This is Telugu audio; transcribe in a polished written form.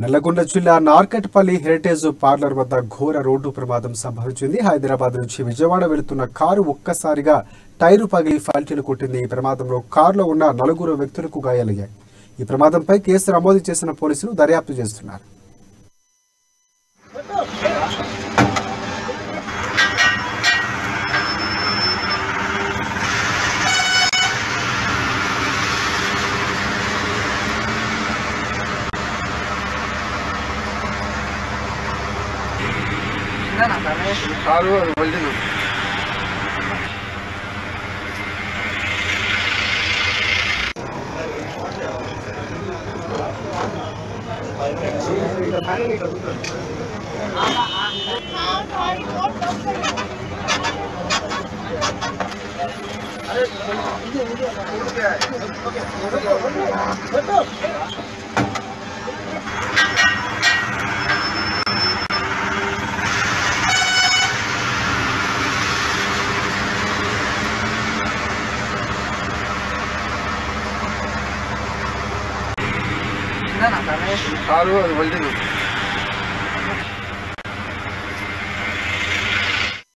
నల్లగొండ జిల్లా నార్కట్పల్లి హెరిటేజ్ పార్లర్ వద్ద ఘోర రోడ్డు ప్రమాదం సంభవించింది. హైదరాబాద్ నుంచి విజయవాడ వెళుతున్న కారు ఒక్కసారిగా టైరు పగిలి ఫాల్టీలు కొట్టింది. ఈ ప్రమాదంలో కారులో ఉన్న 4 వ్యక్తులకు గాయాలయ్యాయి. ఈ ప్రమాదంపై కేసు నమోదు చేసిన పోలీసులు దర్యాప్తు చేస్తున్నారు. Car welding car welding